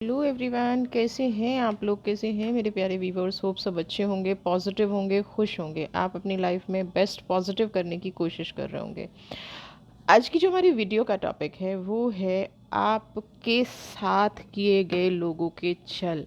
Hello everyone, कैसे हैं आप लोग? कैसे हैं मेरे प्यारे व्यूवर्स? होप सब अच्छे होंगे, पॉजिटिव होंगे, खुश होंगे। आप अपनी लाइफ में बेस्ट पॉजिटिव करने की कोशिश कर रहे होंगे। आज की जो हमारी वीडियो का टॉपिक है वो है आपके साथ किए गए लोगों के छल।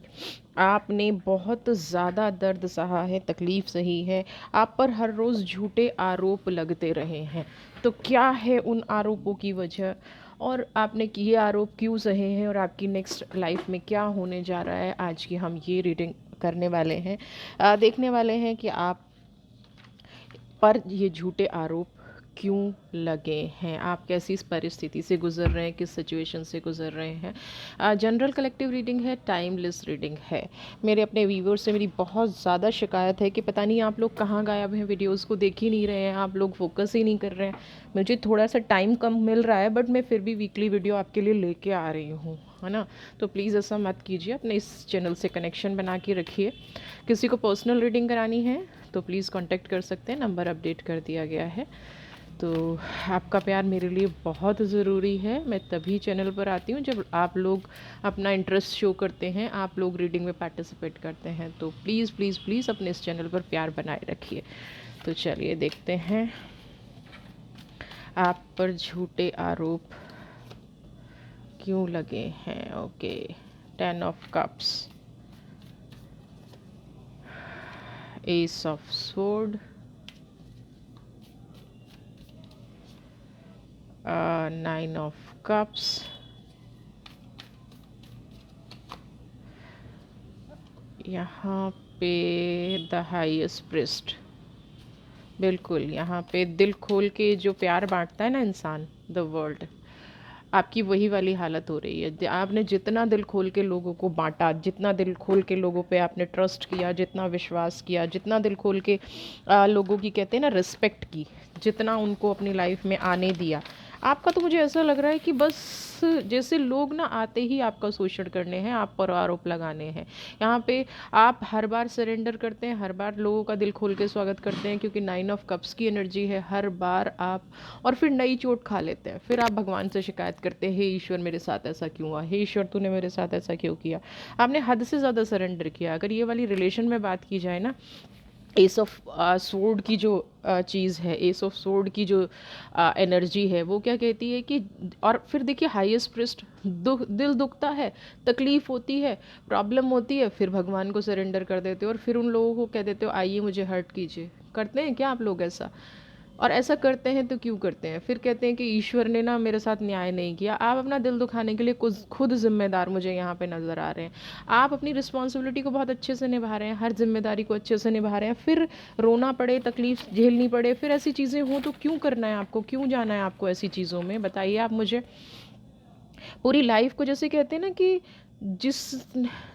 आपने बहुत ज़्यादा दर्द सहा है, तकलीफ़ सही है, आप पर हर रोज़ झूठे आरोप लगते रहे हैं। तो क्या है उन आरोपों की वजह, और आपने किए आरोप क्यों सहे हैं, और आपकी नेक्स्ट लाइफ में क्या होने जा रहा है? आज की हम ये रीडिंग करने वाले हैं, देखने वाले हैं कि आप पर ये झूठे आरोप क्यों लगे हैं, आप कैसी इस परिस्थिति से गुजर रहे हैं, किस सिचुएशन से गुजर रहे हैं। जनरल कलेक्टिव रीडिंग है, टाइमलेस रीडिंग है। मेरे अपने व्यूवर्स से मेरी बहुत ज़्यादा शिकायत है कि पता नहीं आप लोग कहाँ गायब हैं, वीडियोस को देख ही नहीं रहे हैं, आप लोग फोकस ही नहीं कर रहे हैं। मुझे थोड़ा सा टाइम कम मिल रहा है, बट मैं फिर भी वीकली वीडियो आपके लिए लेके आ रही हूँ, है ना। तो प्लीज़ ऐसा मत कीजिए, अपने इस चैनल से कनेक्शन बना के रखिए। किसी को पर्सनल रीडिंग करानी है तो प्लीज़ कांटेक्ट कर सकते हैं, नंबर अपडेट कर दिया गया है। तो आपका प्यार मेरे लिए बहुत ज़रूरी है। मैं तभी चैनल पर आती हूँ जब आप लोग अपना इंटरेस्ट शो करते हैं, आप लोग रीडिंग में पार्टिसिपेट करते हैं। तो प्लीज़ प्लीज़ प्लीज़ अपने इस चैनल पर प्यार बनाए रखिए। तो चलिए देखते हैं आप पर झूठे आरोप क्यों लगे हैं। Okay, 10 of cups, S of sword, 9 of cups, यहाँ पे द हाईएस्ट प्रिस्ट। बिल्कुल, यहाँ पे दिल खोल के जो प्यार बांटता है ना इंसान, द वर्ल्ड, आपकी वही वाली हालत हो रही है। आपने जितना दिल खोल के लोगों को बांटा, जितना दिल खोल के लोगों पे आपने ट्रस्ट किया, जितना विश्वास किया, जितना दिल खोल के लोगों की कहते हैं ना रिस्पेक्ट की, जितना उनको अपनी लाइफ में आने दिया, आपका तो मुझे ऐसा लग रहा है कि बस जैसे लोग ना आते ही आपका शोषण करने हैं, आप पर आरोप लगाने हैं। यहाँ पे आप हर बार सरेंडर करते हैं, हर बार लोगों का दिल खोल के स्वागत करते हैं, क्योंकि 9 ऑफ कप्स की एनर्जी है। हर बार आप, और फिर नई चोट खा लेते हैं, फिर आप भगवान से शिकायत करते हैं, हे ईश्वर मेरे साथ ऐसा क्यों हुआ, हे ईश्वर तूने मेरे साथ ऐसा क्यों किया। आपने हद से ज़्यादा सरेंडर किया। अगर ये वाली रिलेशन में बात की जाए ना, एस ऑफ सोर्ड की जो चीज़ है, एस ऑफ सोर्ड की जो एनर्जी है, वो क्या कहती है कि, और फिर देखिए हाईएस्ट प्रिस्ट, दिल दुखता है, तकलीफ़ होती है, प्रॉब्लम होती है, फिर भगवान को सरेंडर कर देते हो और फिर उन लोगों को कह देते हो आइए मुझे हर्ट कीजिए। करते हैं क्या आप लोग ऐसा? और ऐसा करते हैं तो क्यों करते हैं? फिर कहते हैं कि ईश्वर ने ना मेरे साथ न्याय नहीं किया। आप अपना दिल दुखाने के लिए खुद जिम्मेदार मुझे यहाँ पे नज़र आ रहे हैं। आप अपनी रिस्पॉन्सिबिलिटी को बहुत अच्छे से निभा रहे हैं, हर जिम्मेदारी को अच्छे से निभा रहे हैं, फिर रोना पड़े, तकलीफ झेलनी पड़े, फिर ऐसी चीज़ें हों तो क्यों करना है आपको? क्यों जाना है आपको ऐसी चीज़ों में? बताइए आप मुझे। पूरी लाइफ को जैसे कहते हैं ना कि जिस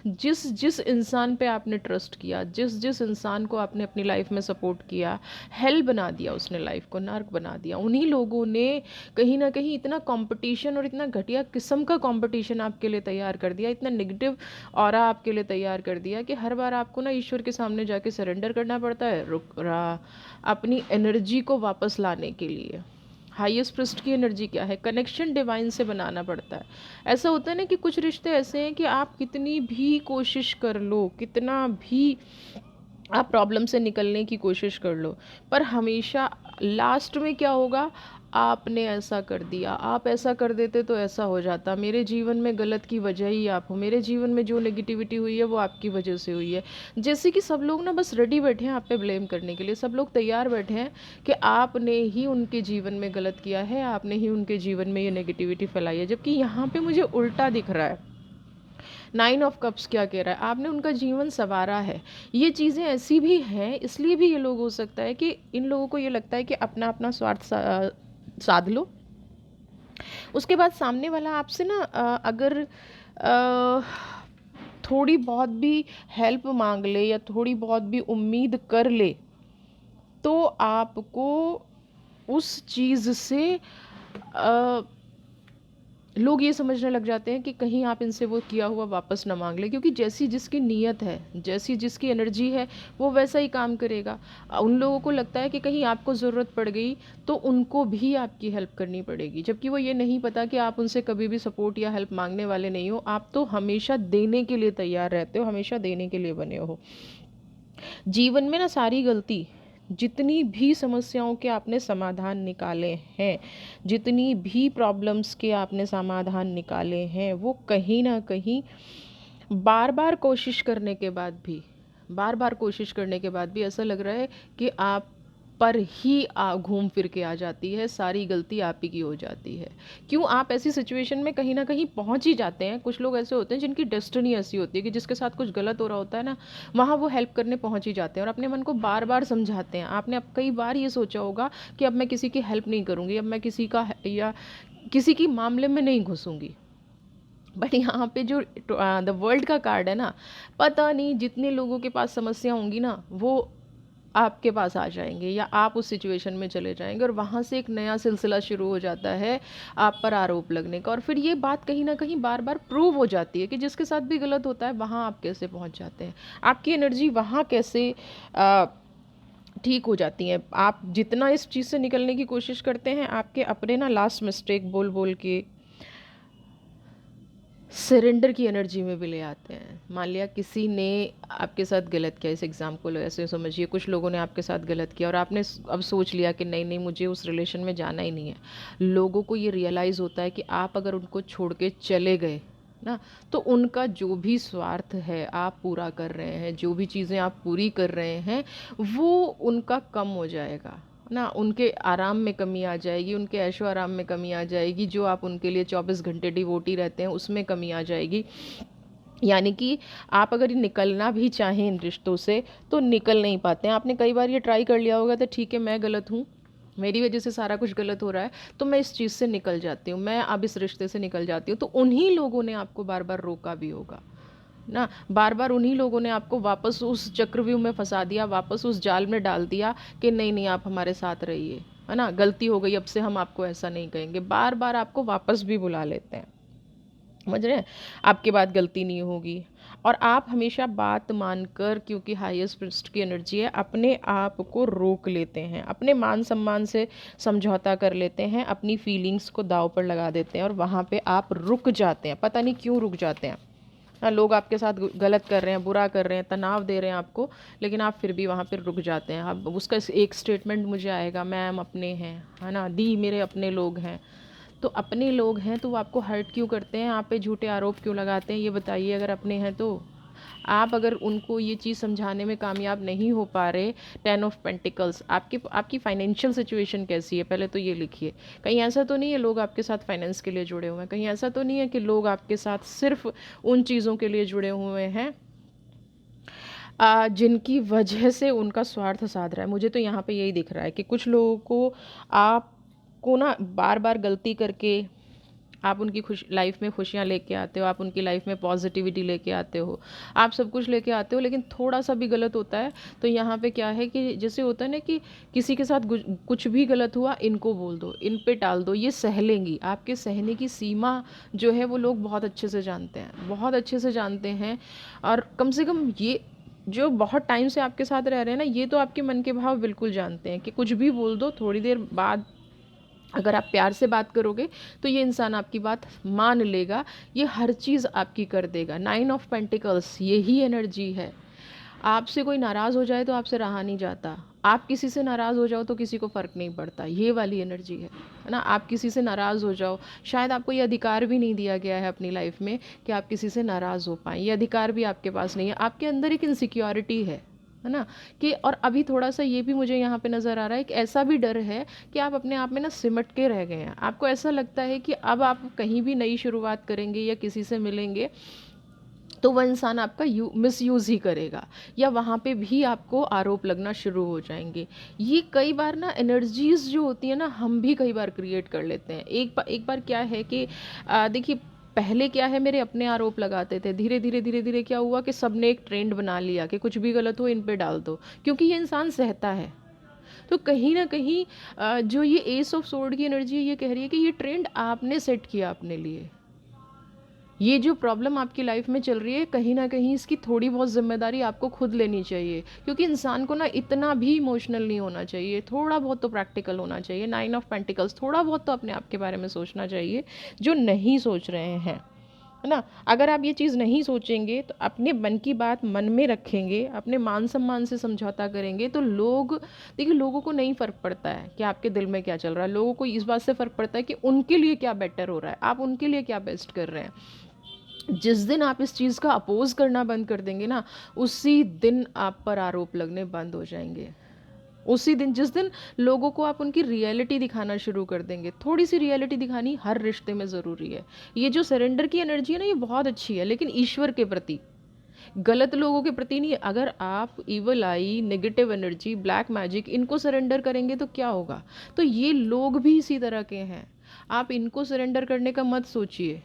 जिस जिस इंसान पे आपने ट्रस्ट किया, जिस जिस इंसान को आपने अपनी लाइफ में सपोर्ट किया, हेल बना दिया उसने, लाइफ को नर्क बना दिया। उन्हीं लोगों ने कहीं ना कहीं इतना कंपटीशन और इतना घटिया किस्म का कंपटीशन आपके लिए तैयार कर दिया, इतना नेगेटिव ऑरा आपके लिए तैयार कर दिया कि हर बार आपको ना ईश्वर के सामने जाके सरेंडर करना पड़ता है, रुक रहा, अपनी एनर्जी को वापस लाने के लिए। हाईएस्ट प्रिस्ट की एनर्जी क्या है? कनेक्शन डिवाइन से बनाना पड़ता है। ऐसा होता है ना कि कुछ रिश्ते ऐसे हैं कि आप कितनी भी कोशिश कर लो, कितना भी आप प्रॉब्लम से निकलने की कोशिश कर लो, पर हमेशा लास्ट में क्या होगा? आपने ऐसा कर दिया, आप ऐसा कर देते तो ऐसा हो जाता, मेरे जीवन में गलत की वजह ही आप हो, मेरे जीवन में जो नेगेटिविटी हुई है वो आपकी वजह से हुई है। जैसे कि सब लोग ना बस रेडी बैठे हैं आप पे ब्लेम करने के लिए, सब लोग तैयार बैठे हैं कि आपने ही उनके जीवन में गलत किया है, आपने ही उनके जीवन में ये नेगेटिविटी फैलाई है। जबकि यहाँ पे मुझे उल्टा दिख रहा है। 9 ऑफ कप्स क्या कह रहा है? आपने उनका जीवन संवारा है। ये चीज़ें ऐसी भी हैं, इसलिए भी ये लोग, हो सकता है कि इन लोगों को ये लगता है कि अपना अपना स्वार्थ साध लो। उसके बाद सामने वाला आपसे ना अगर अ, थोड़ी बहुत भी हेल्प मांग ले या थोड़ी बहुत भी उम्मीद कर ले, तो आपको उस चीज़ से लोग ये समझने लग जाते हैं कि कहीं आप इनसे वो किया हुआ वापस ना मांग लें, क्योंकि जैसी जिसकी नीयत है, जैसी जिसकी एनर्जी है, वो वैसा ही काम करेगा। उन लोगों को लगता है कि कहीं आपको ज़रूरत पड़ गई तो उनको भी आपकी हेल्प करनी पड़ेगी, जबकि वो ये नहीं पता कि आप उनसे कभी भी सपोर्ट या हेल्प मांगने वाले नहीं हो। आप तो हमेशा देने के लिए तैयार रहते हो, हमेशा देने के लिए बने हो। जीवन में ना सारी गलती, जितनी भी समस्याओं के आपने समाधान निकाले हैं, जितनी भी प्रॉब्लम्स के आपने समाधान निकाले हैं, वो कहीं ना कहीं बार बार कोशिश करने के बाद भी, बार बार कोशिश करने के बाद भी ऐसा लग रहा है कि आप पर ही घूम फिर के आ जाती है, सारी गलती आप ही की हो जाती है। क्यों? आप ऐसी सिचुएशन में कहीं ना कहीं पहुंच ही जाते हैं। कुछ लोग ऐसे होते हैं जिनकी डेस्टिनी ऐसी होती है कि जिसके साथ कुछ गलत हो रहा होता है ना, वहाँ वो हेल्प करने पहुंच ही जाते हैं और अपने मन को बार बार समझाते हैं। आपने अब कई बार ये सोचा होगा कि अब मैं किसी की हेल्प नहीं करूँगी, अब मैं किसी का या किसी की मामले में नहीं घुसूँगी। बट यहाँ पे जो द वर्ल्ड का कार्ड है ना, पता नहीं जितने लोगों के पास समस्या होंगी ना, वो आपके पास आ जाएंगे या आप उस सिचुएशन में चले जाएंगे और वहाँ से एक नया सिलसिला शुरू हो जाता है आप पर आरोप लगने का। और फिर ये बात कहीं ना कहीं बार बार प्रूव हो जाती है कि जिसके साथ भी गलत होता है वहाँ आप कैसे पहुँच जाते हैं, आपकी एनर्जी वहाँ कैसे ठीक हो जाती है। आप जितना इस चीज़ से निकलने की कोशिश करते हैं, आपके अपने ना लास्ट मिस्टेक बोल बोल के सरेंडर की एनर्जी में भी ले आते हैं। मान लिया किसी ने आपके साथ गलत किया, इस एग्ज़ाम को ऐसे समझिए, कुछ लोगों ने आपके साथ गलत किया और आपने अब सोच लिया कि नहीं नहीं मुझे उस रिलेशन में जाना ही नहीं है। लोगों को ये रियलाइज़ होता है कि आप अगर उनको छोड़ के चले गए ना, तो उनका जो भी स्वार्थ है आप पूरा कर रहे हैं, जो भी चीज़ें आप पूरी कर रहे हैं, वो उनका कम हो जाएगा ना। उनके आराम में कमी आ जाएगी, उनके ऐशो आराम में कमी आ जाएगी, जो आप उनके लिए 24 घंटे डिवोटी रहते हैं उसमें कमी आ जाएगी। यानी कि आप अगर निकलना भी चाहें इन रिश्तों से तो निकल नहीं पाते हैं। आपने कई बार ये ट्राई कर लिया होगा, तो ठीक है मैं गलत हूँ, मेरी वजह से सारा कुछ गलत हो रहा है, तो मैं इस चीज़ से निकल जाती हूँ, मैं अब इस रिश्ते से निकल जाती हूँ। तो उन्हीं लोगों ने आपको बार बार रोका भी होगा ना, बार बार उन्हीं लोगों ने आपको वापस उस चक्रव्यूह में फंसा दिया, वापस उस जाल में डाल दिया कि नहीं नहीं आप हमारे साथ रहिए, है ना, गलती हो गई, अब से हम आपको ऐसा नहीं कहेंगे। बार बार आपको वापस भी बुला लेते हैं, समझ रहे हैं, आपके बाद गलती नहीं होगी। और आप हमेशा बात मानकर, क्योंकि हाईएस्ट पृष्ठ की एनर्जी है, अपने आप को रोक लेते हैं, अपने मान सम्मान से समझौता कर लेते हैं, अपनी फीलिंग्स को दाव पर लगा देते हैं और वहाँ पे आप रुक जाते हैं। पता नहीं क्यों रुक जाते हैं। हाँ, लोग आपके साथ गलत कर रहे हैं, बुरा कर रहे हैं, तनाव दे रहे हैं आपको, लेकिन आप फिर भी वहाँ पर रुक जाते हैं। अब उसका एक स्टेटमेंट मुझे आएगा, मैम अपने हैं, है ना, दी मेरे अपने लोग हैं। तो अपने लोग हैं तो वो आपको हर्ट क्यों करते हैं, आप पे झूठे आरोप क्यों लगाते हैं, ये बताइए। अगर अपने हैं तो आप अगर उनको ये चीज़ समझाने में कामयाब नहीं हो पा रहे, 10 ऑफ पेंटिकल्स, आपकी फाइनेंशियल सिचुएशन कैसी है पहले तो ये लिखिए। कहीं ऐसा तो नहीं है लोग आपके साथ फाइनेंस के लिए जुड़े हुए हैं, कहीं ऐसा तो नहीं है कि लोग आपके साथ सिर्फ उन चीज़ों के लिए जुड़े हुए हैं जिनकी वजह से उनका स्वार्थ साध रहा है। मुझे तो यहाँ पे यही दिख रहा है कि कुछ लोगों को आपको ना बार बार गलती करके आप उनकी खुश लाइफ में खुशियाँ लेके आते हो, आप उनकी लाइफ में पॉजिटिविटी लेके आते हो, आप सब कुछ लेके आते हो, लेकिन थोड़ा सा भी गलत होता है तो यहाँ पे क्या है कि जैसे होता है ना कि किसी के साथ कुछ भी गलत हुआ, इनको बोल दो, इन पे टाल दो, ये सह लेंगी। आपके सहने की सीमा जो है वो लोग बहुत अच्छे से जानते हैं, बहुत अच्छे से जानते हैं। और कम से कम ये जो बहुत टाइम से आपके साथ रह रहे हैं ना, ये तो आपके मन के भाव बिल्कुल जानते हैं कि कुछ भी बोल दो, थोड़ी देर बाद अगर आप प्यार से बात करोगे तो ये इंसान आपकी बात मान लेगा, ये हर चीज़ आपकी कर देगा। 9 ऑफ पेंटिकल्स यही एनर्जी है। आपसे कोई नाराज़ हो जाए तो आपसे रहा नहीं जाता, आप किसी से नाराज़ हो जाओ तो किसी को फ़र्क नहीं पड़ता, ये वाली एनर्जी है ना। आप किसी से नाराज़ हो जाओ, शायद आपको ये अधिकार भी नहीं दिया गया है अपनी लाइफ में कि आप किसी से नाराज़ हो पाएँ, ये अधिकार भी आपके पास नहीं है। आपके अंदर एक इनसिक्योरिटी है ना, कि और अभी थोड़ा सा ये भी मुझे यहाँ पे नज़र आ रहा है कि ऐसा भी डर है कि आप अपने आप में ना सिमट के रह गए हैं। आपको ऐसा लगता है कि अब आप कहीं भी नई शुरुआत करेंगे या किसी से मिलेंगे तो वह इंसान आपका मिसयूज़ ही करेगा, या वहाँ पे भी आपको आरोप लगना शुरू हो जाएंगे। ये कई बार ना एनर्जीज़ जो होती है ना, हम भी कई बार क्रिएट कर लेते हैं। एक बार क्या है कि देखिए, पहले क्या है, मेरे अपने आरोप लगाते थे, धीरे धीरे धीरे धीरे क्या हुआ कि सबने एक ट्रेंड बना लिया कि कुछ भी गलत हो इन पे डाल दो, क्योंकि ये इंसान सहता है। तो कहीं ना कहीं जो ये एस ऑफ सोर्ड की एनर्जी है, ये कह रही है कि ये ट्रेंड आपने सेट किया अपने लिए। ये जो प्रॉब्लम आपकी लाइफ में चल रही है, कहीं ना कहीं इसकी थोड़ी बहुत जिम्मेदारी आपको खुद लेनी चाहिए, क्योंकि इंसान को ना इतना भी इमोशनल नहीं होना चाहिए, थोड़ा बहुत तो प्रैक्टिकल होना चाहिए। 9 ऑफ पेंटिकल्स, थोड़ा बहुत तो अपने आप के बारे में सोचना चाहिए, जो नहीं सोच रहे हैं, है ना। अगर आप ये चीज़ नहीं सोचेंगे, तो अपने मन की बात मन में रखेंगे, अपने मान सम्मान से समझौता करेंगे, तो लोग, देखिए लोगों को नहीं फ़र्क पड़ता है कि आपके दिल में क्या चल रहा है, लोगों को इस बात से फ़र्क पड़ता है कि उनके लिए क्या बेटर हो रहा है, आप उनके लिए क्या बेस्ट कर रहे हैं। जिस दिन आप इस चीज़ का अपोज करना बंद कर देंगे ना, उसी दिन आप पर आरोप लगने बंद हो जाएंगे। उसी दिन, जिस दिन लोगों को आप उनकी रियलिटी दिखाना शुरू कर देंगे। थोड़ी सी रियलिटी दिखानी हर रिश्ते में ज़रूरी है। ये जो सरेंडर की एनर्जी है ना, ये बहुत अच्छी है, लेकिन ईश्वर के प्रति, गलत लोगों के प्रति नहीं। अगर आप इवल आई, नेगेटिव एनर्जी, ब्लैक मैजिक, इनको सरेंडर करेंगे तो क्या होगा। तो ये लोग भी इसी तरह के हैं, आप इनको सरेंडर करने का मत सोचिए।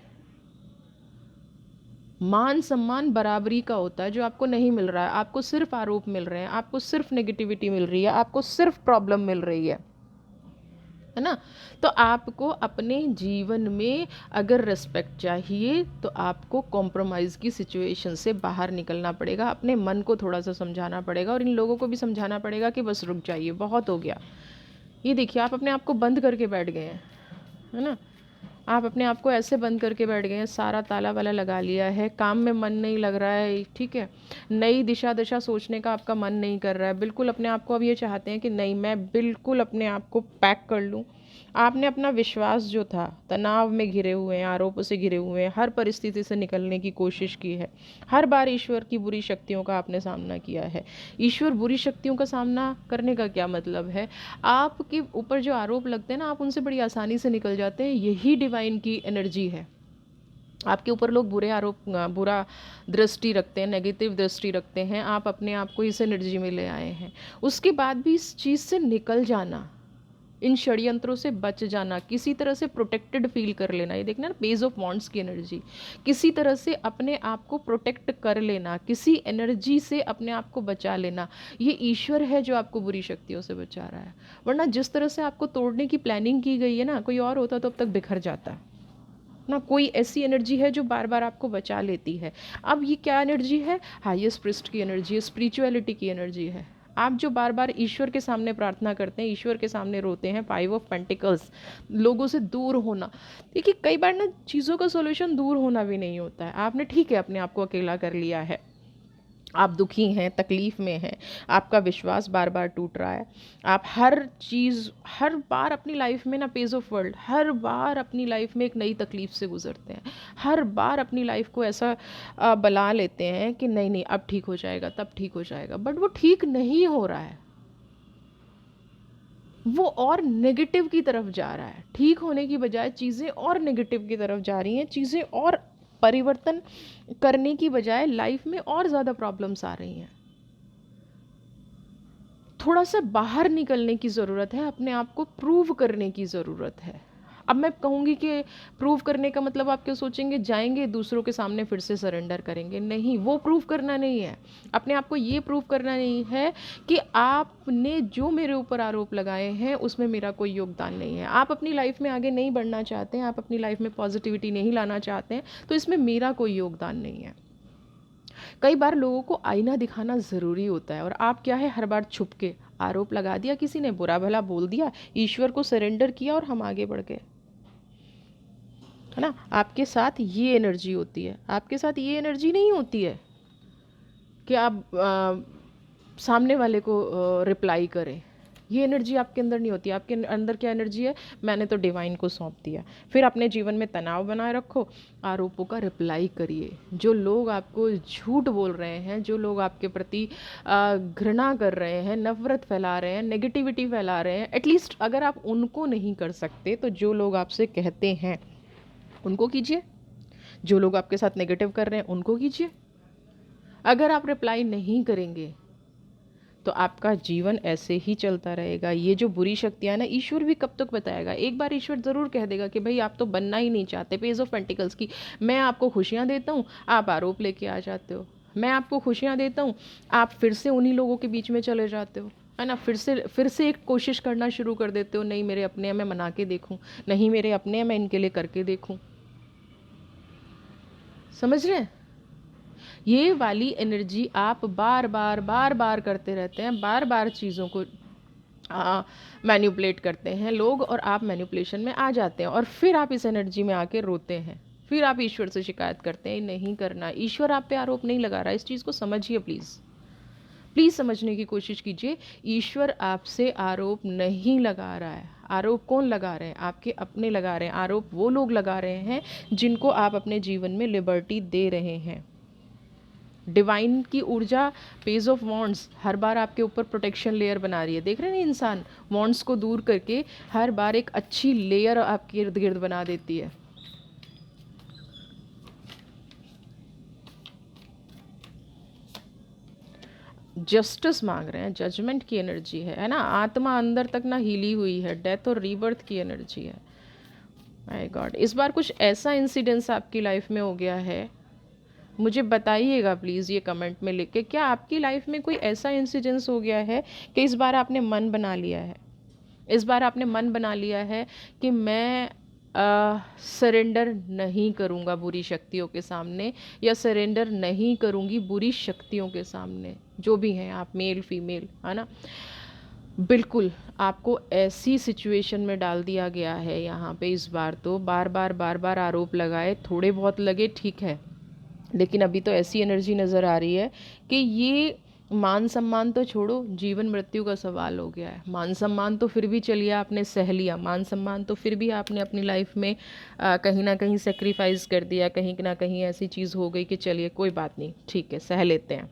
मान सम्मान बराबरी का होता है, जो आपको नहीं मिल रहा है, आपको सिर्फ आरोप मिल रहे हैं, आपको सिर्फ नेगेटिविटी मिल रही है, आपको सिर्फ प्रॉब्लम मिल रही है ना। तो आपको अपने जीवन में अगर रिस्पेक्ट चाहिए, तो आपको कॉम्प्रोमाइज़ की सिचुएशन से बाहर निकलना पड़ेगा, अपने मन को थोड़ा सा समझाना पड़ेगा, और इन लोगों को भी समझाना पड़ेगा कि बस रुक जाइए, बहुत हो गया। ये देखिए, आप अपने आप को बंद करके बैठ गए हैं, है ना। आप अपने आप को ऐसे बंद करके बैठ गए हैं, सारा ताला वाला लगा लिया है, काम में मन नहीं लग रहा है, ठीक है, नई दिशा दशा सोचने का आपका मन नहीं कर रहा है, बिल्कुल अपने आप को अब ये चाहते हैं कि नहीं, मैं बिल्कुल अपने आप को पैक कर लूँ। आपने अपना विश्वास जो था, तनाव में घिरे हुए हैं, आरोपों से घिरे हुए हैं, हर परिस्थिति से निकलने की कोशिश की है, हर बार ईश्वर की बुरी शक्तियों का आपने सामना किया है। ईश्वर बुरी शक्तियों का सामना करने का क्या मतलब है, आपके ऊपर जो आरोप लगते हैं ना, आप उनसे बड़ी आसानी से निकल जाते हैं, यही डिवाइन की एनर्जी है। आपके ऊपर लोग बुरा दृष्टि रखते हैं, नेगेटिव दृष्टि रखते हैं, आप अपने आप को इस एनर्जी में ले आए हैं। उसके बाद भी इस चीज़ से निकल जाना, इन षड्यंत्रों से बच जाना, किसी तरह से प्रोटेक्टेड फील कर लेना, ये देखना बेज ऑफ वॉन्ट्स की एनर्जी, किसी तरह से अपने आप को प्रोटेक्ट कर लेना, किसी एनर्जी से अपने आप को बचा लेना, ये ईश्वर है जो आपको बुरी शक्तियों से बचा रहा है। वरना जिस तरह से आपको तोड़ने की प्लानिंग की गई है ना, कोई और होता तो अब तक बिखर जाता ना। कोई ऐसी एनर्जी है जो बार बार आपको बचा लेती है। अब ये क्या एनर्जी है, हाईएस्ट प्रिस्ट की एनर्जी है, स्पिरिचुअलिटी की एनर्जी है। आप जो बार बार ईश्वर के सामने प्रार्थना करते हैं, ईश्वर के सामने रोते हैं, 5 ऑफ पेंटिकल्स, लोगों से दूर होना। देखिए कई बार ना चीज़ों का सोल्यूशन दूर होना भी नहीं होता है। आपने ठीक है अपने आप को अकेला कर लिया है, आप दुखी हैं, तकलीफ़ में हैं, आपका विश्वास बार बार टूट रहा है, आप हर चीज़, हर बार अपनी लाइफ में ना, पेज ऑफ वर्ल्ड, हर बार अपनी लाइफ में एक नई तकलीफ़ से गुजरते हैं, हर बार अपनी लाइफ को ऐसा बना लेते हैं कि नहीं नहीं अब ठीक हो जाएगा, तब ठीक हो जाएगा, बट वो ठीक नहीं हो रहा है, वो और नेगेटिव की तरफ जा रहा है। ठीक होने की बजाय चीज़ें और नेगेटिव की तरफ जा रही हैं, चीज़ें और परिवर्तन करने की बजाय लाइफ में और ज़्यादा प्रॉब्लम्स आ रही हैं। थोड़ा सा बाहर निकलने की ज़रूरत है, अपने आप को प्रूव करने की ज़रूरत है। अब मैं कहूँगी कि प्रूव करने का मतलब आप क्या सोचेंगे, जाएंगे दूसरों के सामने फिर से सरेंडर करेंगे, नहीं, वो प्रूव करना नहीं है। अपने आप को ये प्रूव करना नहीं है कि आपने जो मेरे ऊपर आरोप लगाए हैं उसमें मेरा कोई योगदान नहीं है। आप अपनी लाइफ में आगे नहीं बढ़ना चाहते हैं, आप अपनी लाइफ में पॉजिटिविटी नहीं लाना चाहते हैं, तो इसमें मेरा कोई योगदान नहीं है। कई बार लोगों को आईना दिखाना ज़रूरी होता है, और आप क्या है, हर बार छुप के आरोप लगा दिया, किसी ने बुरा भला बोल दिया, ईश्वर को सरेंडर किया और हम आगे बढ़ गए, है ना। आपके साथ ये एनर्जी होती है, आपके साथ ये एनर्जी नहीं होती है कि आप सामने वाले को रिप्लाई करें। ये एनर्जी आपके अंदर नहीं होती। आपके अंदर क्या एनर्जी है, मैंने तो डिवाइन को सौंप दिया। फिर अपने जीवन में तनाव बनाए रखो, आरोपों का रिप्लाई करिए। जो लोग आपको झूठ बोल रहे हैं, जो लोग आपके प्रति घृणा कर रहे हैं, नफरत फैला रहे हैं, नेगेटिविटी फैला रहे हैं, एटलीस्ट अगर आप उनको नहीं कर सकते तो जो लोग आपसे कहते हैं उनको कीजिए। जो लोग आपके साथ नेगेटिव कर रहे हैं उनको कीजिए। अगर आप रिप्लाई नहीं करेंगे तो आपका जीवन ऐसे ही चलता रहेगा। ये जो बुरी शक्तियाँ ना, ईश्वर भी कब तक बताएगा। एक बार ईश्वर ज़रूर कह देगा कि भाई आप तो बनना ही नहीं चाहते। पेज ऑफ पेंटिकल्स की, मैं आपको खुशियाँ देता हूँ, आप आरोप लेके आ जाते हो। मैं आपको खुशियाँ देता हूँ, आप फिर से उन्हीं लोगों के बीच में चले जाते हो, है ना। फिर से एक कोशिश करना शुरू कर देते हो, नहीं मेरे अपने हैं मैं मना के देखूं, नहीं मेरे अपने हैं मैं इनके लिए करके देखूं। समझ रहे हैं? ये वाली एनर्जी आप बार बार बार बार करते रहते हैं, बार बार चीज़ों को मैनिपुलेट करते हैं लोग, और आप मैनिपुलेशन में आ जाते हैं, और फिर आप इस एनर्जी में आके रोते हैं, फिर आप ईश्वर से शिकायत करते हैं। नहीं करना, ईश्वर आप पे आरोप नहीं लगा रहा, इस चीज़ को समझिए प्लीज़। प्लीज़ समझने की कोशिश कीजिए, ईश्वर आपसे आरोप नहीं लगा रहा है। आरोप कौन लगा रहे हैं? आपके अपने लगा रहे हैं। आरोप वो लोग लगा रहे हैं जिनको आप अपने जीवन में लिबर्टी दे रहे हैं। डिवाइन की ऊर्जा, पेज ऑफ वॉन्ड्स हर बार आपके ऊपर प्रोटेक्शन लेयर बना रही है। देख रहे हैं ना, इंसान वॉन्ड्स को दूर करके हर बार एक अच्छी लेयर आपके इर्द गिर्द बना देती है। जस्टिस मांग रहे हैं, जजमेंट की एनर्जी है ना। आत्मा अंदर तक ना हीली हुई है, डेथ और रीबर्थ की एनर्जी है। माय गॉड, इस बार कुछ ऐसा इंसिडेंस आपकी लाइफ में हो गया है, मुझे बताइएगा प्लीज़ ये कमेंट में लिख के, क्या आपकी लाइफ में कोई ऐसा इंसिडेंस हो गया है कि इस बार आपने मन बना लिया है, इस बार आपने मन बना लिया है कि मैं सरेंडर नहीं करूँगा बुरी शक्तियों के सामने, या सरेंडर नहीं करूँगी बुरी शक्तियों के सामने, जो भी हैं आप, मेल फीमेल, है ना। बिल्कुल आपको ऐसी सिचुएशन में डाल दिया गया है यहाँ पे। इस बार तो बार बार बार बार आरोप लगाए, थोड़े बहुत लगे ठीक है, लेकिन अभी तो ऐसी एनर्जी नज़र आ रही है कि ये मान सम्मान तो छोड़ो, जीवन मृत्यु का सवाल हो गया है। मान सम्मान तो फिर भी चलिए आपने सह लिया, मान सम्मान तो फिर भी आपने अपनी लाइफ में कहीं ना कहीं सेक्रीफाइस कर दिया, कहीं ना कहीं ऐसी चीज़ हो गई कि चलिए कोई बात नहीं, ठीक है सह लेते हैं,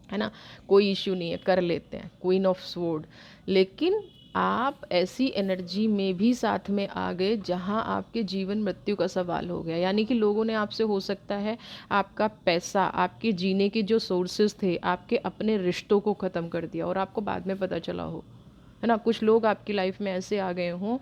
है ना, कोई इश्यू नहीं है, कर लेते हैं, क्वीन ऑफ स्वॉर्ड। लेकिन आप ऐसी एनर्जी में भी साथ में आ गए जहां आपके जीवन मृत्यु का सवाल हो गया। यानी कि लोगों ने आपसे, हो सकता है आपका पैसा, आपके जीने के जो सोर्सेज थे, आपके अपने रिश्तों को ख़त्म कर दिया, और आपको बाद में पता चला हो, है ना। कुछ लोग आपकी लाइफ में ऐसे आ गए हों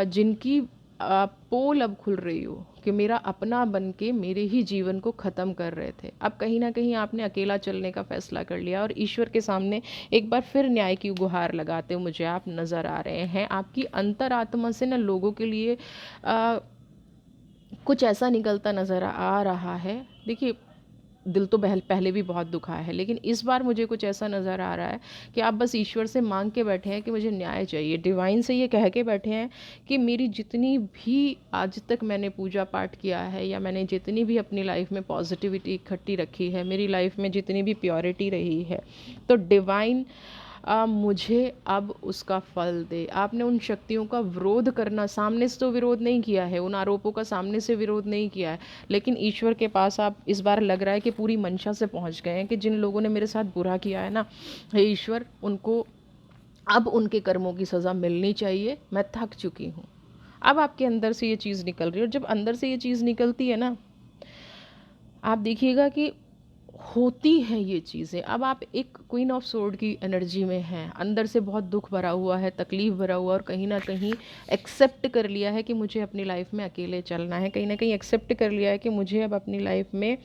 जिनकी पोल अब खुल रही हो कि मेरा अपना बन के मेरे ही जीवन को ख़त्म कर रहे थे। अब कहीं ना कहीं आपने अकेला चलने का फ़ैसला कर लिया, और ईश्वर के सामने एक बार फिर न्याय की गुहार लगाते हुए मुझे आप नज़र आ रहे हैं। आपकी अंतरात्मा से ना लोगों के लिए कुछ ऐसा निकलता नज़र आ रहा है। देखिए, दिल तो पहले भी बहुत दुखा है, लेकिन इस बार मुझे कुछ ऐसा नज़र आ रहा है कि आप बस ईश्वर से मांग के बैठे हैं कि मुझे न्याय चाहिए। डिवाइन से ये कह के बैठे हैं कि मेरी जितनी भी आज तक मैंने पूजा पाठ किया है, या मैंने जितनी भी अपनी लाइफ में पॉजिटिविटी इकट्ठी रखी है, मेरी लाइफ में जितनी भी प्योरिटी रही है, तो डिवाइन मुझे अब उसका फल दे। आपने उन शक्तियों का विरोध करना, सामने से तो विरोध नहीं किया है, उन आरोपों का सामने से विरोध नहीं किया है, लेकिन ईश्वर के पास आप इस बार लग रहा है कि पूरी मंशा से पहुंच गए हैं कि जिन लोगों ने मेरे साथ बुरा किया है ना, हे ईश्वर, उनको अब उनके कर्मों की सज़ा मिलनी चाहिए, मैं थक चुकी हूँ। अब आपके अंदर से ये चीज़ निकल रही है, और जब अंदर से ये चीज़ निकलती है ना, आप देखिएगा कि होती हैं ये चीज़ें। अब आप एक क्वीन ऑफ सोर्ड की एनर्जी में हैं, अंदर से बहुत दुख भरा हुआ है, तकलीफ़ भरा हुआ, और कहीं ना कहीं एक्सेप्ट कर लिया है कि मुझे अपनी लाइफ में अकेले चलना है, कहीं ना कहीं एक्सेप्ट कर लिया है कि मुझे अब अपनी लाइफ में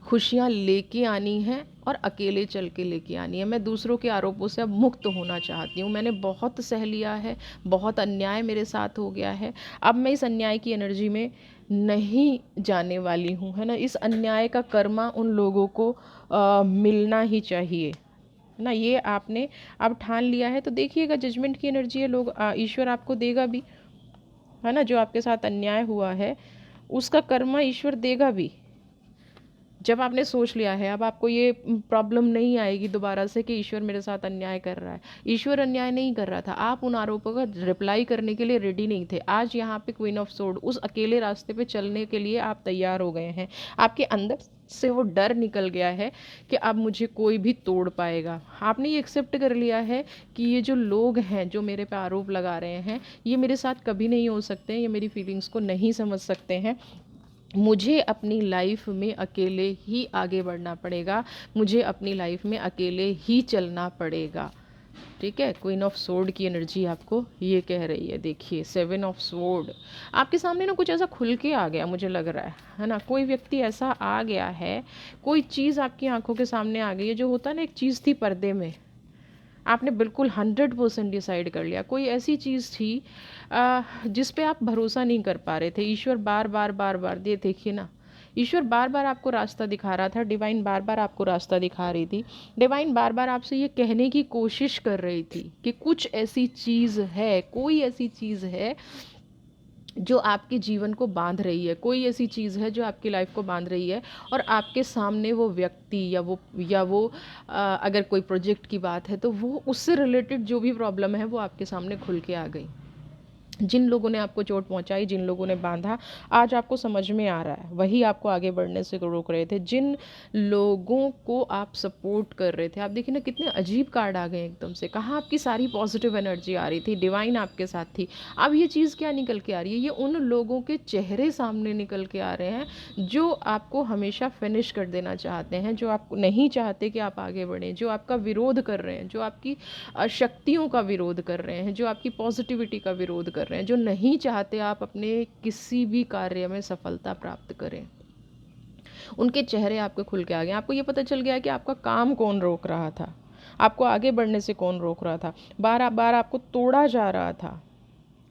खुशियाँ लेके आनी हैं, और अकेले चल के लेके आनी है। मैं दूसरों के आरोपों से अब मुक्त होना चाहती हूँ। मैंने बहुत सह लिया है, बहुत अन्याय मेरे साथ हो गया है, अब मैं इस अन्याय की एनर्जी में नहीं जाने वाली हूँ, है ना। इस अन्याय का कर्मा उन लोगों को मिलना ही चाहिए ना। ये आपने अब ठान लिया है, तो देखिएगा जजमेंट की एनर्जी है, लोग ईश्वर आपको देगा भी, है ना। जो आपके साथ अन्याय हुआ है उसका कर्मा ईश्वर देगा भी। जब आपने सोच लिया है, अब आपको ये प्रॉब्लम नहीं आएगी दोबारा से कि ईश्वर मेरे साथ अन्याय कर रहा है। ईश्वर अन्याय नहीं कर रहा था, आप उन आरोपों का रिप्लाई करने के लिए रेडी नहीं थे। आज यहाँ पे क्वीन ऑफ सोर्ड, उस अकेले रास्ते पे चलने के लिए आप तैयार हो गए हैं। आपके अंदर से वो डर निकल गया है कि अब मुझे कोई भी तोड़ पाएगा। आपने ये एक्सेप्ट कर लिया है कि ये जो लोग हैं जो मेरे पे आरोप लगा रहे हैं, ये मेरे साथ कभी नहीं हो सकते हैं, ये मेरी फीलिंग्स को नहीं समझ सकते हैं। मुझे अपनी लाइफ में अकेले ही आगे बढ़ना पड़ेगा, मुझे अपनी लाइफ में अकेले ही चलना पड़ेगा। ठीक है, क्वीन ऑफ सोर्ड की एनर्जी आपको ये कह रही है। देखिए, 7 ऑफ सोर्ड आपके सामने ना कुछ ऐसा खुल के आ गया, मुझे लग रहा है ना। कोई व्यक्ति ऐसा आ गया है, कोई चीज़ आपकी आंखों के सामने आ गई है, जो होता है ना, एक चीज़ थी पर्दे में, आपने बिल्कुल 100% डिसाइड कर लिया। कोई ऐसी चीज़ थी जिस पे आप भरोसा नहीं कर पा रहे थे। ईश्वर बार बार बार बार, ये देखिए ना, ईश्वर बार बार आपको रास्ता दिखा रहा था, डिवाइन बार बार आपको रास्ता दिखा रही थी, डिवाइन बार बार आपसे ये कहने की कोशिश कर रही थी कि कुछ ऐसी चीज़ है, कोई ऐसी चीज़ है जो आपके जीवन को बांध रही है, कोई ऐसी चीज़ है जो आपकी लाइफ को बांध रही है। और आपके सामने वो व्यक्ति या वो अगर कोई प्रोजेक्ट की बात है तो वो उससे रिलेटेड जो भी प्रॉब्लम है वो आपके सामने खुल के आ गई। जिन लोगों ने आपको चोट पहुंचाई, जिन लोगों ने बांधा, आज आपको समझ में आ रहा है, वही आपको आगे बढ़ने से रोक रहे थे। जिन लोगों को आप सपोर्ट कर रहे थे, आप देखिए ना कितने अजीब कार्ड आ गए एकदम से। कहाँ आपकी सारी पॉजिटिव एनर्जी आ रही थी, डिवाइन आपके साथ थी। अब ये चीज़ क्या निकल के आ रही है, ये उन लोगों के चेहरे सामने निकल के आ रहे हैं जो आपको हमेशा फिनिश कर देना चाहते हैं, जो आप नहीं चाहते कि आप आगे बढ़ें, जो आपका विरोध कर रहे हैं, जो आपकी शक्तियों का विरोध कर रहे हैं, जो आपकी पॉजिटिविटी का विरोध कर रहे हैं, जो नहीं चाहते आप अपने किसी भी कार्य में सफलता प्राप्त करें। उनके चेहरे आपके खुल के आ गए। आपको ये पता चल गया कि आपका काम कौन रोक रहा था, आपको आगे बढ़ने से कौन रोक रहा था। बार बार आपको तोड़ा जा रहा था।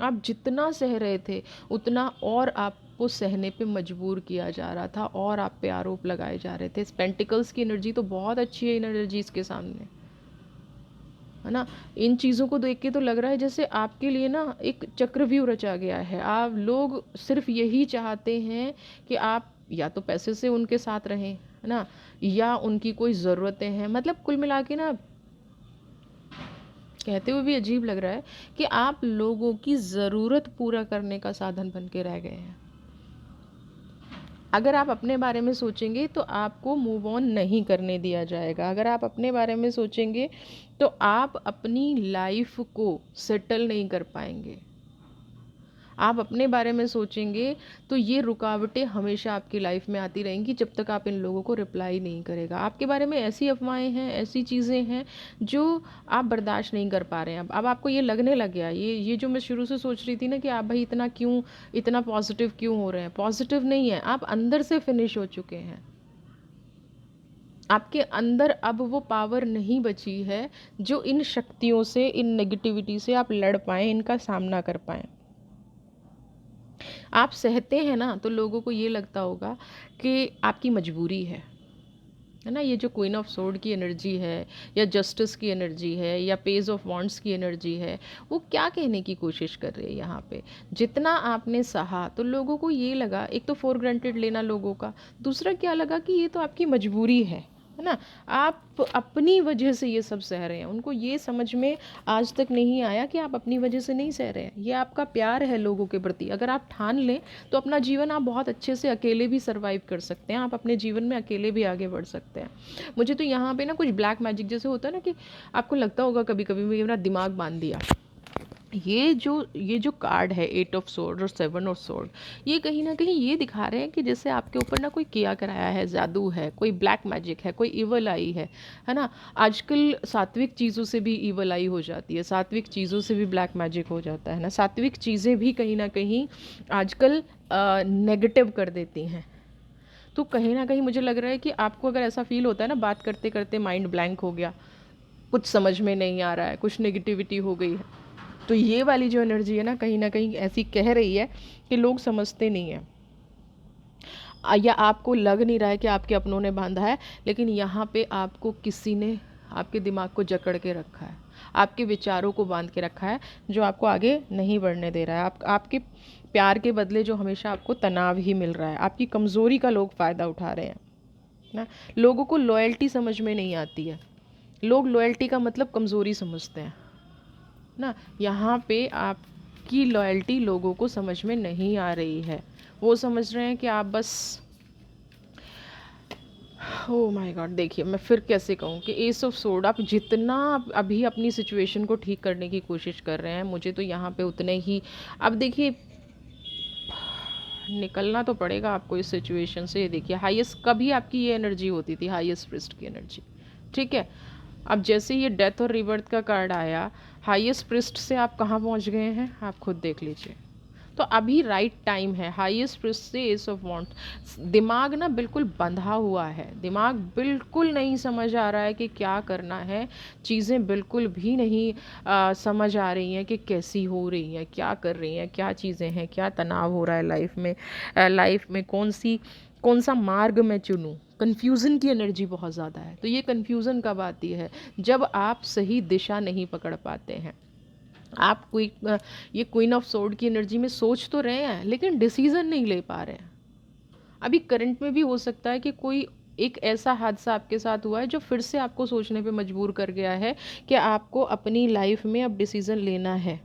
आप जितना सह रहे थे उतना और आपको सहने पे मजबूर किया जा रहा था, और आप पे आरोप लगाए जा रहे थे। पेंटिकल्स की एनर्जी तो बहुत अच्छी है इन एनर्जीज के सामने, है ना। इन चीज़ों को देख के तो लग रहा है जैसे आपके लिए ना एक चक्रव्यूह रचा गया है। आप लोग सिर्फ यही चाहते हैं कि आप या तो पैसे से उनके साथ रहें, है ना, या उनकी कोई ज़रूरतें हैं। मतलब कुल मिला के ना, कहते हुए भी अजीब लग रहा है कि आप लोगों की ज़रूरत पूरा करने का साधन बन के रह गए हैं। अगर आप अपने बारे में सोचेंगे तो आपको मूव ऑन नहीं करने दिया जाएगा। अगर आप अपने बारे में सोचेंगे तो आप अपनी लाइफ को सेटल नहीं कर पाएंगे। आप अपने बारे में सोचेंगे तो ये रुकावटें हमेशा आपकी लाइफ में आती रहेंगी जब तक आप इन लोगों को रिप्लाई नहीं करेगा। आपके बारे में ऐसी अफवाहें हैं, ऐसी चीज़ें हैं जो आप बर्दाश्त नहीं कर पा रहे हैं। अब आपको ये लगने लग गया, ये जो मैं शुरू से सोच रही थी ना कि आप भाई इतना पॉजिटिव क्यों हो रहे हैं, पॉजिटिव नहीं है, आप अंदर से फिनिश हो चुके हैं। आपके अंदर अब वो पावर नहीं बची है जो इन शक्तियों से, इन नेगेटिविटी से आप लड़ पाएँ, इनका सामना कर पाएँ। आप सहते हैं ना तो लोगों को ये लगता होगा कि आपकी मजबूरी है ना। ये जो क्वीन ऑफ सोर्ड की एनर्जी है, या जस्टिस की एनर्जी है, या पेज ऑफ वॉन्ड्स की एनर्जी है, वो क्या कहने की कोशिश कर रही है यहाँ पे। जितना आपने सहा तो लोगों को ये लगा, एक तो फॉर ग्रांटेड लेना लोगों का, दूसरा क्या लगा कि ये तो आपकी मजबूरी है ना। आप अपनी वजह से ये सब सह रहे हैं। उनको ये समझ में आज तक नहीं आया कि आप अपनी वजह से नहीं सह रहे हैं, ये आपका प्यार है लोगों के प्रति। अगर आप ठान लें तो अपना जीवन आप बहुत अच्छे से अकेले भी सर्वाइव कर सकते हैं, आप अपने जीवन में अकेले भी आगे बढ़ सकते हैं। मुझे तो यहाँ पे ना कुछ ब्लैक मैजिक जैसे होता है ना, कि आपको लगता होगा कभी कभी मेरा दिमाग बांध दिया। ये जो कार्ड है 8 ऑफ सोर्ड और 7 ऑफ सोर्ड, ये कहीं ना कहीं ये दिखा रहे हैं कि जैसे आपके ऊपर ना कोई किया कराया है, जादू है, कोई ब्लैक मैजिक है, कोई इवल आई है ना। आजकल सात्विक चीज़ों से भी इवल आई हो जाती है, सात्विक चीज़ों से भी ब्लैक मैजिक हो जाता है ना। सात्विक चीज़ें भी कहीं ना कहीं आजकल नेगेटिव कर देती हैं। तो कहीं ना कहीं मुझे लग रहा है कि आपको अगर ऐसा फील होता है ना, बात करते करते माइंड ब्लैंक हो गया, कुछ समझ में नहीं आ रहा है, कुछ नेगेटिविटी हो गई है, तो ये वाली जो एनर्जी है ना कहीं ऐसी कह रही है कि लोग समझते नहीं हैं, या आपको लग नहीं रहा है कि आपके अपनों ने बांधा है, लेकिन यहाँ पे आपको किसी ने आपके दिमाग को जकड़ के रखा है, आपके विचारों को बांध के रखा है, जो आपको आगे नहीं बढ़ने दे रहा है। आपके प्यार के बदले जो हमेशा आपको तनाव ही मिल रहा है, आपकी कमज़ोरी का लोग फ़ायदा उठा रहे हैं ना। लोगों को लॉयल्टी समझ में नहीं आती है, लोग लॉयल्टी का मतलब कमज़ोरी समझते हैं ना। यहाँ पे आपकी लॉयल्टी लोगों को समझ में नहीं आ रही है, वो समझ रहे हैं कि आप बस, ओह माय गॉड, देखिए मैं फिर कैसे कहूँ कि एस ऑफ सोर्ड, आप जितना अभी अपनी सिचुएशन को ठीक करने की कोशिश कर रहे हैं, मुझे तो यहाँ पे उतने ही, अब देखिए निकलना तो पड़ेगा आपको इस सिचुएशन से। देखिए हाईएस्ट, कभी आपकी ये एनर्जी होती थी, हाईएस्ट प्रिस्ट की एनर्जी, ठीक है। अब जैसे ये डेथ और रिबर्थ का कार्ड आया, हाईएस्ट प्रिस्ट से आप कहाँ पहुँच गए हैं, आप खुद देख लीजिए। तो अभी राइट टाइम है। हाईएस्ट प्रिस्ट से एस ऑफ वॉन्ट, दिमाग ना बिल्कुल बंधा हुआ है, दिमाग बिल्कुल नहीं समझ आ रहा है कि क्या करना है, चीज़ें बिल्कुल भी नहीं समझ आ रही हैं कि कैसी हो रही हैं, क्या कर रही हैं, क्या चीज़ें हैं, क्या तनाव हो रहा है लाइफ में, लाइफ में कौन सा मार्ग मैं चुनूँ। कन्फ्यूज़न की एनर्जी बहुत ज़्यादा है। तो ये कन्फ्यूज़न कब आती है? जब आप सही दिशा नहीं पकड़ पाते हैं। आप कोई ये क्वीन ऑफ सोर्ड की एनर्जी में सोच तो रहे हैं लेकिन डिसीज़न नहीं ले पा रहे हैं। अभी करंट में भी हो सकता है कि कोई एक ऐसा हादसा आपके साथ हुआ है जो फिर से आपको सोचने पे मजबूर कर गया है कि आपको अपनी लाइफ में अब डिसीज़न लेना है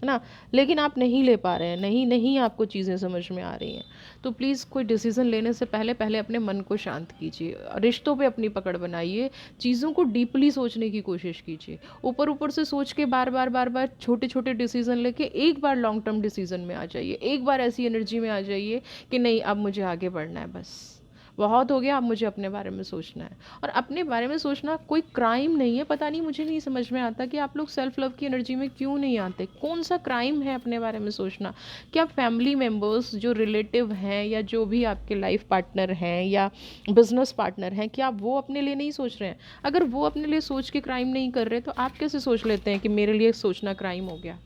ना, लेकिन आप नहीं ले पा रहे हैं, नहीं नहीं आपको चीज़ें समझ में आ रही हैं। तो प्लीज़ कोई डिसीज़न लेने से पहले पहले अपने मन को शांत कीजिए, रिश्तों पे अपनी पकड़ बनाइए, चीज़ों को डीपली सोचने की कोशिश कीजिए। ऊपर ऊपर से सोच के बार बार छोटे छोटे डिसीज़न लेके एक बार लॉन्ग टर्म डिसीज़न में आ जाइए, एक बार ऐसी एनर्जी में आ जाइए कि नहीं अब मुझे आगे बढ़ना है, बस बहुत हो गया, अब मुझे अपने बारे में सोचना है। और अपने बारे में सोचना कोई क्राइम नहीं है। पता नहीं, मुझे नहीं समझ में आता कि आप लोग सेल्फ लव की एनर्जी में क्यों नहीं आते। कौन सा क्राइम है अपने बारे में सोचना? क्या फैमिली मेम्बर्स जो रिलेटिव हैं या जो भी आपके लाइफ पार्टनर हैं या बिजनेस पार्टनर हैं, क्या वो अपने लिए नहीं सोच रहे हैं? अगर वो अपने लिए सोच के क्राइम नहीं कर रहे तो आप कैसे सोच लेते हैं कि मेरे लिए सोचना क्राइम हो गया?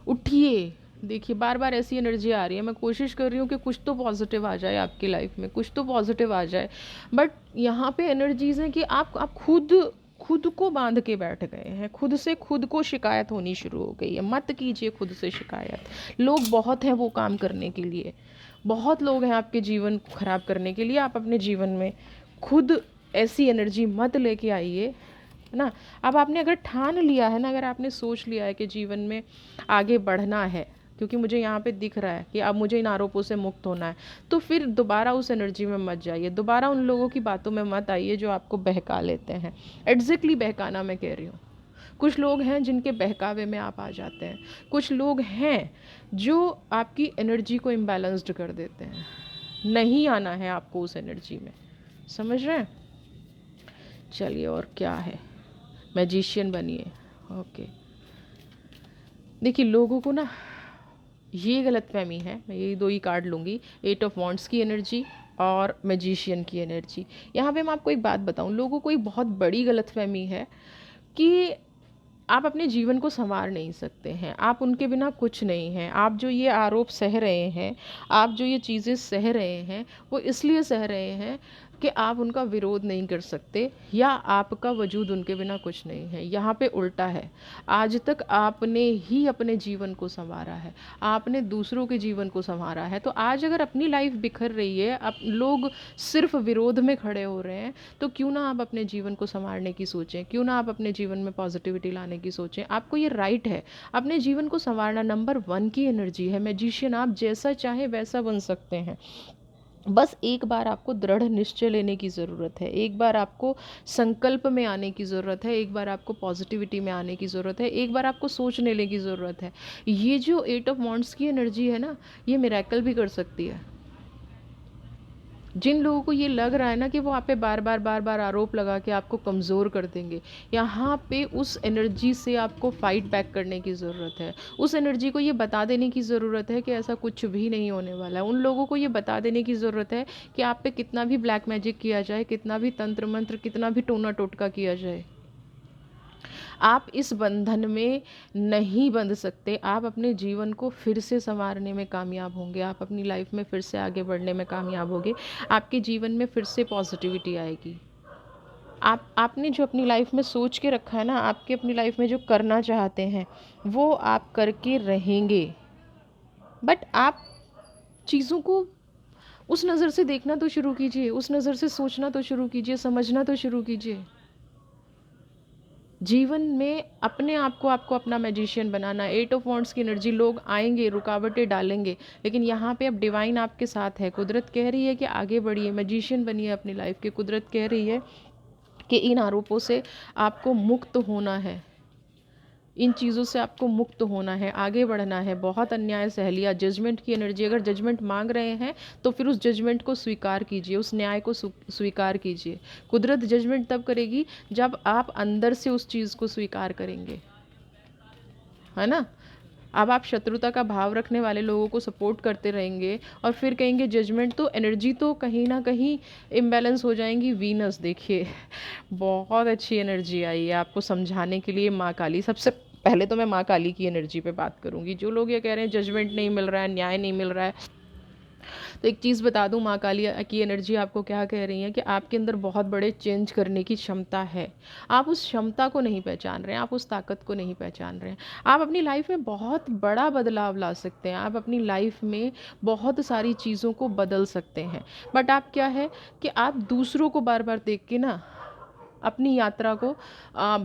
उठिए। देखिए बार बार ऐसी एनर्जी आ रही है, मैं कोशिश कर रही हूँ कि कुछ तो पॉजिटिव आ जाए आपकी लाइफ में, कुछ तो पॉजिटिव आ जाए, बट यहाँ पे एनर्जीज हैं कि आप खुद को बांध के बैठ गए हैं, खुद से खुद को शिकायत होनी शुरू हो गई है। मत कीजिए खुद से शिकायत। लोग बहुत हैं वो काम करने के लिए, बहुत लोग हैं आपके जीवन को ख़राब करने के लिए। आप अपने जीवन में खुद ऐसी एनर्जी मत लेके आइए, है ना। अब आपने अगर ठान लिया है ना, अगर आपने सोच लिया है कि जीवन में आगे बढ़ना है, क्योंकि मुझे यहाँ पे दिख रहा है कि अब मुझे इन आरोपों से मुक्त होना है, तो फिर दोबारा उस एनर्जी में मत जाइए, दोबारा उन लोगों की बातों में मत आइए जो आपको बहका लेते हैं। एग्जैक्टली बहकाना मैं कह रही हूँ। कुछ लोग हैं जिनके बहकावे में आप आ जाते हैं, कुछ लोग हैं जो आपकी एनर्जी को इम्बैलेंस्ड कर देते हैं। नहीं आना है आपको उस एनर्जी में, समझ रहे हैं। चलिए, और क्या है, मैजिशियन बनिए। ओके, देखिए लोगों को ना ये गलतफहमी है, मैं यही दो ही कार्ड लूँगी, एट ऑफ वॉन्ड्स की एनर्जी और मैजिशियन की एनर्जी। यहाँ पे मैं आपको एक बात बताऊँ, लोगों को एक बहुत बड़ी गलतफहमी है कि आप अपने जीवन को संवार नहीं सकते हैं, आप उनके बिना कुछ नहीं हैं। आप जो ये आरोप सह रहे हैं, आप जो ये चीज़ें सह रहे हैं, वो इसलिए सह रहे हैं कि आप उनका विरोध नहीं कर सकते या आपका वजूद उनके बिना कुछ नहीं है। यहाँ पे उल्टा है, आज तक आपने ही अपने जीवन को संवारा है, आपने दूसरों के जीवन को संवारा है। तो आज अगर अपनी लाइफ बिखर रही है, अब लोग सिर्फ विरोध में खड़े हो रहे हैं, तो क्यों ना आप अपने जीवन को संवारने की सोचें, क्यों ना आप अपने जीवन में पॉजिटिविटी लाने की सोचें। आपको ये राइट है अपने जीवन को संवारना। नंबर 1 की एनर्जी है मैजिशियन, आप जैसा चाहे वैसा बन सकते हैं। बस एक बार आपको दृढ़ निश्चय लेने की ज़रूरत है, एक बार आपको संकल्प में आने की ज़रूरत है, एक बार आपको पॉजिटिविटी में आने की ज़रूरत है, एक बार आपको सोच लेने की ज़रूरत है। ये जो एट ऑफ वॉन्ड्स की एनर्जी है ना, ये मिरेकल भी कर सकती है। जिन लोगों को ये लग रहा है ना कि वो आप पे बार बार आरोप लगा के आपको कमज़ोर कर देंगे, यहाँ पे उस एनर्जी से आपको फाइट बैक करने की ज़रूरत है। उस एनर्जी को ये बता देने की ज़रूरत है कि ऐसा कुछ भी नहीं होने वाला है। उन लोगों को ये बता देने की ज़रूरत है कि आप पे कितना भी ब्लैक मैजिक किया जाए, कितना भी तंत्र मंत्र, कितना भी टोना टोटका किया जाए, आप इस बंधन में नहीं बंध सकते। आप अपने जीवन को फिर से संवारने में कामयाब होंगे, आप अपनी लाइफ में फिर से आगे बढ़ने में कामयाब होंगे, आपके जीवन में फिर से पॉजिटिविटी आएगी। आपने जो अपनी लाइफ में सोच के रखा है ना, आपके अपनी लाइफ में जो करना चाहते हैं वो आप करके रहेंगे। बट आप चीज़ों को उस नज़र से देखना तो शुरू कीजिए, उस नज़र से सोचना तो शुरू कीजिए, समझना तो शुरू कीजिए। जीवन में अपने आप को आपको अपना मैजिशियन बनाना। एट ऑफ वॉन्ड्स की एनर्जी, लोग आएंगे, रुकावटें डालेंगे, लेकिन यहाँ पे अब डिवाइन आपके साथ है। कुदरत कह रही है कि आगे बढ़िए, मैजिशियन बनिए अपनी लाइफ के। कुदरत कह रही है कि इन आरोपों से आपको मुक्त होना है, इन चीज़ों से आपको मुक्त होना है, आगे बढ़ना है। बहुत अन्याय सह लिया, जजमेंट की एनर्जी, अगर जजमेंट मांग रहे हैं तो फिर उस जजमेंट को स्वीकार कीजिए, उस न्याय को स्वीकार कीजिए। कुदरत जजमेंट तब करेगी जब आप अंदर से उस चीज़ को स्वीकार करेंगे, है ना। अब आप शत्रुता का भाव रखने वाले लोगों को सपोर्ट करते रहेंगे और फिर कहेंगे जजमेंट, तो एनर्जी तो कहीं ना कहीं इम्बैलेंस हो जाएंगी। वीनस देखिए बहुत अच्छी एनर्जी आई है आपको समझाने के लिए। माँ काली, सबसे पहले तो मैं माँ काली की एनर्जी पे बात करूँगी। जो लोग ये कह रहे हैं जजमेंट नहीं मिल रहा है, न्याय नहीं मिल रहा है, तो एक चीज़ बता दूं, माँ काली की एनर्जी आपको क्या कह रही है कि आपके अंदर बहुत बड़े चेंज करने की क्षमता है। आप उस क्षमता को नहीं पहचान रहे हैं, आप उस ताकत को नहीं पहचान रहे हैं। आप अपनी लाइफ में बहुत बड़ा बदलाव ला सकते हैं, आप अपनी लाइफ में बहुत सारी चीज़ों को बदल सकते हैं। बट आप क्या है कि आप दूसरों को बार बार देख के ना अपनी यात्रा को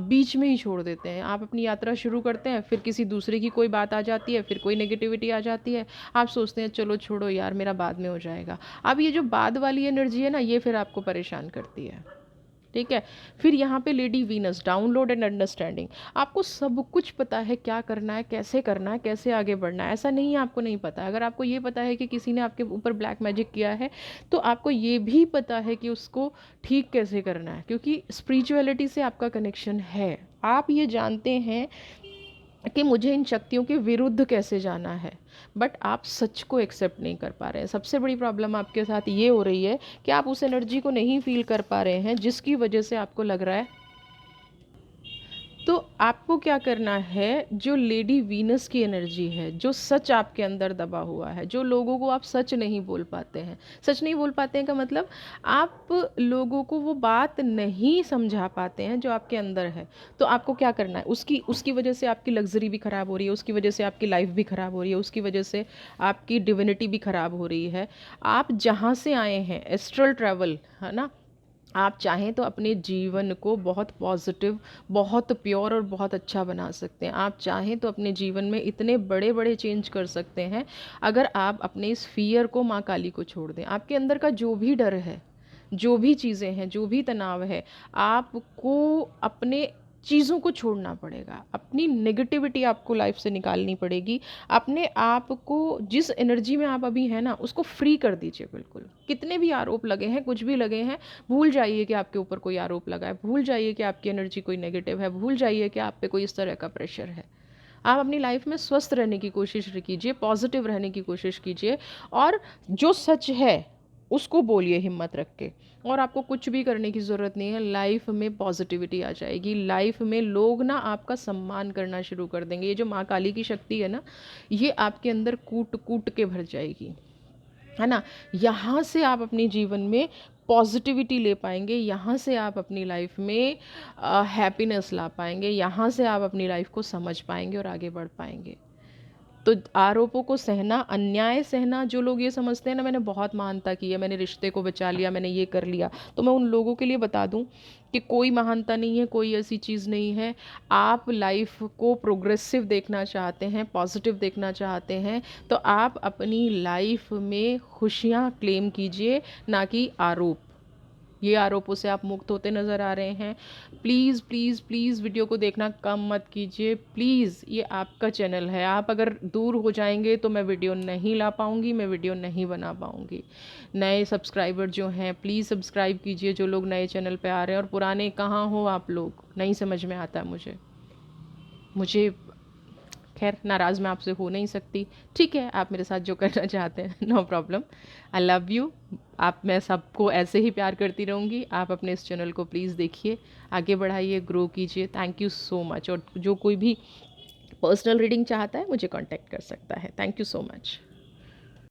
बीच में ही छोड़ देते हैं। आप अपनी यात्रा शुरू करते हैं, फिर किसी दूसरे की कोई बात आ जाती है, फिर कोई नेगेटिविटी आ जाती है, आप सोचते हैं चलो छोड़ो यार मेरा बाद में हो जाएगा। अब ये जो बाद वाली एनर्जी है ना, ये फिर आपको परेशान करती है। ठीक है। फिर यहाँ पे lady Venus, download and understanding. आपको सब कुछ पता है क्या करना है, कैसे आगे बढ़ना है। ऐसा नहीं है आपको नहीं पता। अगर आपको ये पता है कि किसी ने आपके ऊपर ब्लैक मैजिक किया है, तो आपको ये भी पता है कि उसको ठीक कैसे करना है, क्योंकि स्पिरिचुअलिटी से आपका कनेक्शन है। आप ये जानते हैं कि मुझे इन शक्तियों के विरुद्ध कैसे जाना है, बट आप सच को एक्सेप्ट नहीं कर पा रहे हैं। सबसे बड़ी प्रॉब्लम आपके साथ ये हो रही है कि आप उस एनर्जी को नहीं फील कर पा रहे हैं, जिसकी वजह से आपको लग रहा है। तो आपको क्या करना है, जो लेडी वीनस की एनर्जी है, जो सच आपके अंदर दबा हुआ है, जो लोगों को आप सच नहीं बोल पाते हैं। सच नहीं बोल पाते हैं का मतलब आप लोगों को वो बात नहीं समझा पाते हैं जो आपके अंदर है। तो आपको क्या करना है, उसकी उसकी वजह से आपकी लग्जरी भी ख़राब हो रही है, उसकी वजह से आपकी लाइफ भी ख़राब हो रही है, उसकी वजह से आपकी डिविनिटी भी ख़राब हो रही है। आप जहाँ से आए हैं, एस्ट्रल ट्रैवल है ना, आप चाहें तो अपने जीवन को बहुत पॉजिटिव, बहुत प्योर और बहुत अच्छा बना सकते हैं। आप चाहें तो अपने जीवन में इतने बड़े बड़े चेंज कर सकते हैं, अगर आप अपने इस फियर को, माँ काली को छोड़ दें। आपके अंदर का जो भी डर है, जो भी चीज़ें हैं, जो भी तनाव है, आपको अपने चीज़ों को छोड़ना पड़ेगा। अपनी नेगेटिविटी आपको लाइफ से निकालनी पड़ेगी। अपने आप को, जिस एनर्जी में आप अभी हैं ना, उसको फ्री कर दीजिए बिल्कुल। कितने भी आरोप लगे हैं, कुछ भी लगे हैं, भूल जाइए कि आपके ऊपर कोई आरोप लगा है, भूल जाइए कि आपकी एनर्जी कोई नेगेटिव है, भूल जाइए कि आप पे कोई इस तरह का प्रेशर है। आप अपनी लाइफ में स्वस्थ रहने की कोशिश कीजिए, पॉजिटिव रहने की कोशिश कीजिए, और जो सच है उसको बोलिए हिम्मत रख के। और आपको कुछ भी करने की ज़रूरत नहीं है, लाइफ में पॉजिटिविटी आ जाएगी। लाइफ में लोग ना आपका सम्मान करना शुरू कर देंगे। ये जो माँ काली की शक्ति है ना, ये आपके अंदर कूट कूट के भर जाएगी, है ना। यहाँ से आप अपने जीवन में पॉजिटिविटी ले पाएंगे, यहाँ से आप अपनी लाइफ में हैप्पीनेस ला पाएंगे, यहाँ से आप अपनी लाइफ को समझ पाएंगे और आगे बढ़ पाएंगे। तो आरोपों को सहना, अन्याय सहना, जो लोग ये समझते हैं ना मैंने बहुत महानता की है, मैंने रिश्ते को बचा लिया, मैंने ये कर लिया, तो मैं उन लोगों के लिए बता दूं कि कोई महानता नहीं है, कोई ऐसी चीज़ नहीं है। आप लाइफ को प्रोग्रेसिव देखना चाहते हैं, पॉजिटिव देखना चाहते हैं, तो आप अपनी लाइफ में खुशियाँ क्लेम कीजिए, ना कि आरोप। ये आरोपों से आप मुक्त होते नज़र आ रहे हैं। प्लीज़ प्लीज़ प्लीज़ वीडियो को देखना कम मत कीजिए प्लीज़। ये आपका चैनल है, आप अगर दूर हो जाएंगे तो मैं वीडियो नहीं ला पाऊँगी, मैं वीडियो नहीं बना पाऊँगी। नए सब्सक्राइबर जो हैं प्लीज़ सब्सक्राइब कीजिए, जो लोग नए चैनल पे आ रहे हैं। और पुराने कहाँ हो आप लोग, नहीं समझ में आता मुझे खैर नाराज़ मैं आपसे हो नहीं सकती। ठीक है, आप मेरे साथ जो करना चाहते हैं, no problem. I love you. आप, मैं सबको ऐसे ही प्यार करती रहूँगी। आप अपने इस चैनल को प्लीज़ देखिए, आगे बढ़ाइए, ग्रो कीजिए। Thank you so much. और जो कोई भी पर्सनल रीडिंग चाहता है मुझे कांटेक्ट कर सकता है। Thank you so much.